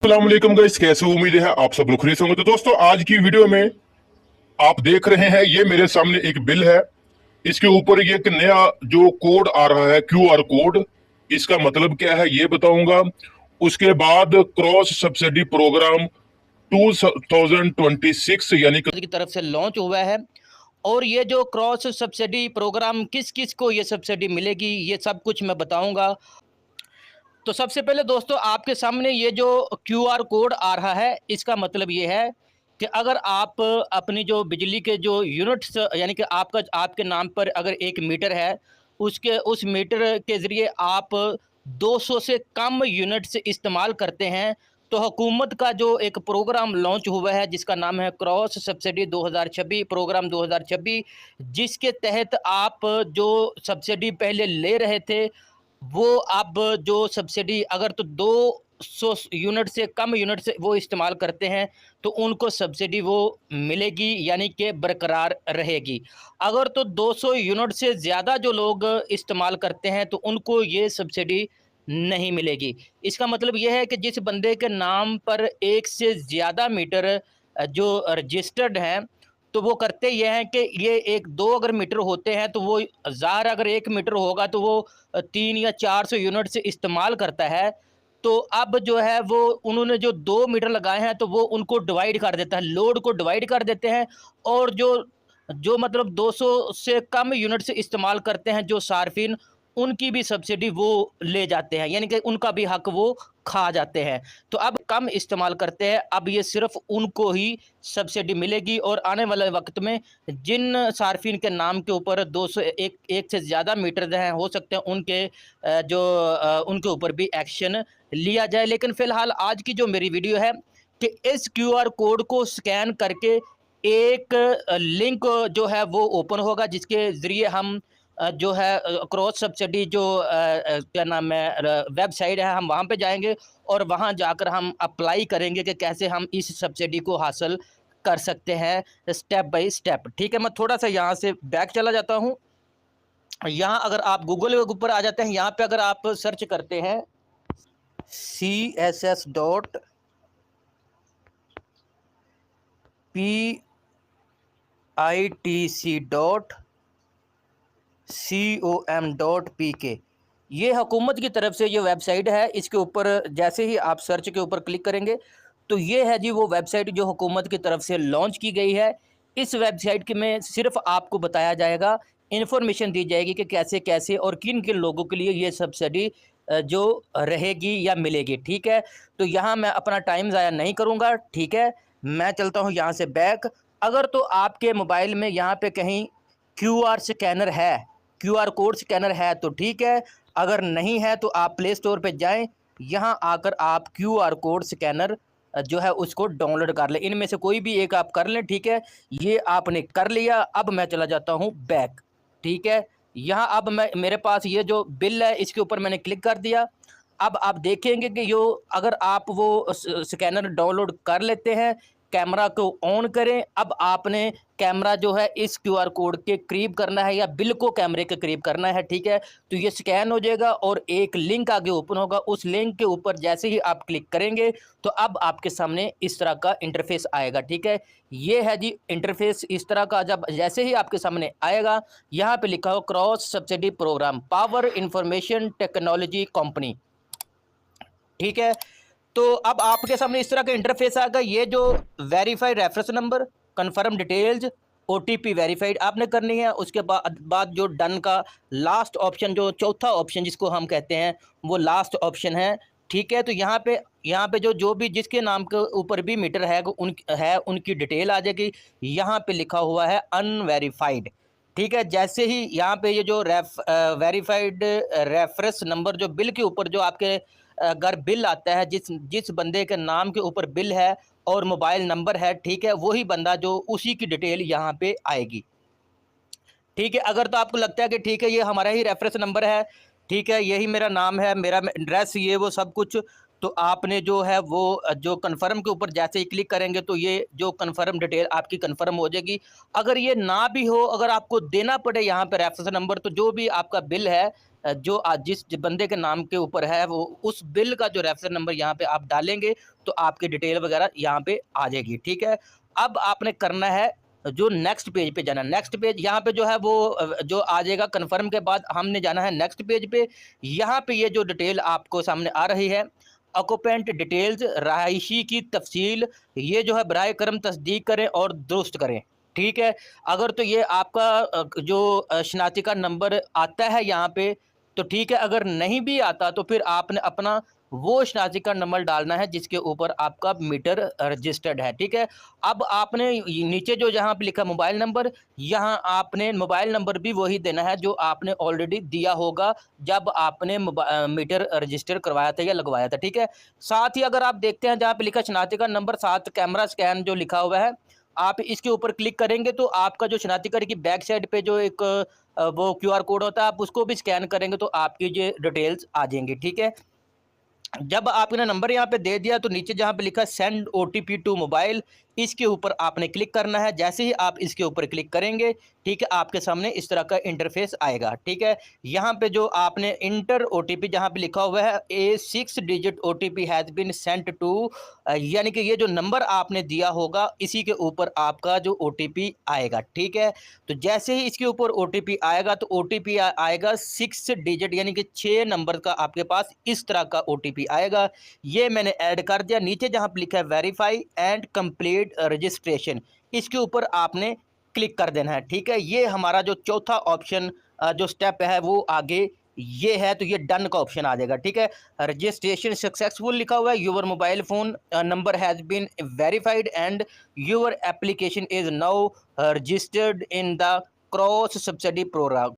अस्सलामुअलैकुम गाइस, कैसे हो? उम्मीद है आप सब लोग खैरियत से होंगे। तो दोस्तों, आज की वीडियो में आप देख रहे हैं, ये मेरे सामने एक बिल है। इसके ऊपर ये एक नया जो कोड आ रहा है, क्यूआर कोड। इसका मतलब क्या है ये बताऊंगा। उसके बाद क्रॉस सब्सिडी प्रोग्राम 2026 यानी कि की तरफ से लॉन्च हुआ है। और ये जो क्रॉस सब्सिडी प्रोग्राम किस किस को ये सब्सिडी मिलेगी, ये सब कुछ मैं बताऊंगा। तो सबसे पहले दोस्तों, आपके सामने ये जो क्यूआर कोड आ रहा है, इसका मतलब ये है कि अगर आप अपनी जो बिजली के जो यूनिट्स, यानी कि आपके नाम पर अगर एक मीटर है, उसके उस मीटर के ज़रिए आप 200 से कम यूनिट्स इस्तेमाल करते हैं, तो हुकूमत का जो एक प्रोग्राम लॉन्च हुआ है जिसका नाम है क्रॉस सब्सिडी 2026 प्रोग्राम 2026, जिसके तहत आप जो सब्सिडी पहले ले रहे थे, वो अब जो सब्सिडी अगर तो 200 यूनिट से कम यूनिट से वो इस्तेमाल करते हैं, तो उनको सब्सिडी वो मिलेगी, यानी कि बरकरार रहेगी। अगर तो 200 यूनिट से ज़्यादा जो लोग इस्तेमाल करते हैं, तो उनको ये सब्सिडी नहीं मिलेगी। इसका मतलब ये है कि जिस बंदे के नाम पर एक से ज़्यादा मीटर जो रजिस्टर्ड हैं, तो वो करते ये हैं कि ये 1-2 अगर मीटर होते हैं, तो वो ज़ाहिर अगर 1 मीटर होगा तो वो 3 या 400 यूनिट से इस्तेमाल करता है। तो अब जो है वो उन्होंने जो 2 मीटर लगाए हैं, तो वो उनको डिवाइड कर देता है, लोड को डिवाइड कर देते हैं। और जो जो मतलब 200 से कम यूनिट से इस्तेमाल करते हैं जो सार्फिन, उनकी भी सब्सिडी वो ले जाते हैं, यानी कि उनका भी हक वो खा जाते हैं। तो अब कम इस्तेमाल करते हैं, अब ये सिर्फ उनको ही सब्सिडी मिलेगी। और आने वाले वक्त में जिन सार्फिन के नाम के ऊपर 200 एक से ज़्यादा मीटर हैं, हो सकते हैं उनके उनके ऊपर भी एक्शन लिया जाए। लेकिन फ़िलहाल आज की जो मेरी वीडियो है कि इस क्यूआर कोड को स्कैन करके एक लिंक जो है वो ओपन होगा, जिसके ज़रिए हम जो है क्रॉस सब्सिडी जो क्या नाम है वेबसाइट है, हम वहाँ पे जाएंगे और वहाँ जाकर हम अप्लाई करेंगे कि कैसे हम इस सब्सिडी को हासिल कर सकते हैं स्टेप बाय स्टेप। ठीक है, मैं थोड़ा सा यहाँ से बैक चला जाता हूँ। यहाँ अगर आप गूगल के ऊपर आ जाते हैं, यहाँ पे अगर आप सर्च करते हैं CSS dot PITC dot com.pk, ये हुकूमत की तरफ से ये वेबसाइट है। इसके ऊपर जैसे ही आप सर्च के ऊपर क्लिक करेंगे, तो ये है जी वो वेबसाइट जो हुकूमत की तरफ से लॉन्च की गई है। इस वेबसाइट के में सिर्फ आपको बताया जाएगा, इन्फॉर्मेशन दी जाएगी कि कैसे कैसे और किन किन लोगों के लिए ये सब्सिडी जो रहेगी या मिलेगी। ठीक है, तो यहाँ मैं अपना टाइम ज़ाया नहीं करूँगा। ठीक है, मैं चलता हूँ यहाँ से बैक। अगर तो आपके मोबाइल में यहाँ पे कहीं क्यूआर स्कैनर है, क्यूआर कोड स्कैनर है, तो ठीक है। अगर नहीं है तो आप प्ले स्टोर पे जाएं, यहाँ आकर आप क्यूआर कोड स्कैनर जो है उसको डाउनलोड कर लें। इनमें से कोई भी एक आप कर लें। ठीक है, ये आपने कर लिया। अब मैं चला जाता हूँ बैक। ठीक है, यहाँ अब मैं मेरे पास ये जो बिल है इसके ऊपर मैंने क्लिक कर दिया। अब आप देखेंगे कि यो अगर आप वो स्कैनर डाउनलोड कर लेते हैं, कैमरा को ऑन करें। अब आपने कैमरा जो है इस क्यूआर कोड के करीब करना है या बिल को कैमरे के करीब करना है। ठीक है, तो ये स्कैन हो जाएगा और एक लिंक आगे ओपन होगा। उस लिंक के ऊपर जैसे ही आप क्लिक करेंगे, तो अब आपके सामने इस तरह का इंटरफेस आएगा। ठीक है, ये है जी इंटरफेस इस तरह का। जब जैसे ही आपके सामने आएगा, यहाँ पे लिखा हो cross subsidy programme power information technology company. ठीक है, तो अब आपके सामने इस तरह का इंटरफेस आएगा। ये जो verified reference number, confirm details, OTP verified आपने करनी है। उसके बाद जो डन का लास्ट ऑप्शन, जो चौथा ऑप्शन जिसको हम कहते हैं, वो लास्ट ऑप्शन है। ठीक है, तो यहाँ पे जो भी जिसके नाम के ऊपर भी मीटर है उनकी डिटेल आ जाएगी। यहाँ पे लिखा हुआ है अनवेरीफाइड। ठीक है, जैसे ही यहाँ पे ये जो वेरीफाइड रेफरेंस नंबर जो बिल के ऊपर जो आपके अगर बिल आता है, जिस जिस बंदे के नाम के ऊपर बिल है और मोबाइल नंबर है, ठीक है, वही बंदा जो उसी की डिटेल यहाँ पे आएगी। ठीक है, अगर तो आपको लगता है कि ठीक है ये हमारा ही रेफरेंस नंबर है, ठीक है, यही मेरा नाम है, मेरा एड्रेस, ये वो सब कुछ, तो आपने जो है वो जो कन्फर्म के ऊपर जैसे ही क्लिक करेंगे, तो ये जो कन्फर्म डिटेल आपकी कन्फर्म हो जाएगी। अगर ये ना भी हो, अगर आपको देना पड़े यहाँ पे रेफरेंस नंबर, तो जो भी आपका बिल है जो आज जिस बंदे के नाम के ऊपर है वो उस बिल का जो रेफरेंस नंबर यहाँ पे आप डालेंगे तो आपकी डिटेल वगैरह यहाँ पे आ जाएगी। ठीक है, अब आपने करना है जो नेक्स्ट पेज पे जाना। नेक्स्ट पेज यहाँ पे जो है वो जो आ जाएगा कन्फर्म के बाद हमने जाना है नेक्स्ट पेज पे। यहाँ पे ये जो डिटेल आपको सामने आ रही है, ऑक्यूपेंट डिटेल्स, रहायशी की तफसील, ये जो है बराए करम तस्दीक करें और दुरुस्त करें। ठीक है, अगर तो ये आपका जो शनाख्ती का नंबर आता है यहाँ पे तो ठीक है, अगर नहीं भी आता तो फिर आपने अपना वो शनाख्ती का नंबर डालना है जिसके ऊपर आपका मीटर रजिस्टर्ड है। ठीक है, अब आपने नीचे जो जहाँ पे लिखा मोबाइल नंबर, यहाँ आपने मोबाइल नंबर भी वही देना है जो आपने ऑलरेडी दिया होगा जब आपने मीटर रजिस्टर करवाया था या लगवाया था। ठीक है, साथ ही अगर आप देखते हैं जहाँ पे लिखा शनाख्ती का नंबर, साथ कैमरा स्कैन जो लिखा हुआ है, आप इसके ऊपर क्लिक करेंगे तो आपका जो शनाख्ती कार्ड की बैक साइड पे जो एक वो क्यूआर कोड होता है, आप उसको भी स्कैन करेंगे तो आपकी ये डिटेल्स आ जाएंगी। ठीक है, जब आपने नंबर यहाँ पे दे दिया तो नीचे जहाँ पे लिखा सेंड ओटीपी टू मोबाइल, इसके ऊपर आपने क्लिक करना है। जैसे ही आप इसके ऊपर क्लिक करेंगे, ठीक है, आपके सामने इस तरह का इंटरफेस आएगा। ठीक है, यहाँ पे जो आपने इंटर ओटीपी जहाँ पे लिखा हुआ है a 6 digit OTP has been sent to, यानी कि ये जो नंबर आपने दिया होगा इसी के ऊपर आपका जो ओटीपी आएगा। ठीक है, तो जैसे ही इसके ऊपर ओटीपी आएगा तो ओटीपी आएगा 6 डिजिट यानी कि 6 नंबर का आपके पास इस तरह का ओटीपी आएगा। ये मैंने ऐड कर दिया। नीचे जहाँ पे लिखा है वेरीफाई एंड कंप्लीट रजिस्ट्रेशन, इसके ऊपर आपने क्लिक कर देना है। ठीक है, ये हमारा जो चौथा ऑप्शन जो स्टेप है वो आगे ये है, तो ये डन का ऑप्शन आ जाएगा। ठीक है, रजिस्ट्रेशन सक्सेसफुल लिखा हुआ है, your mobile phone number has been verified and your application is now registered in the cross subsidy programme.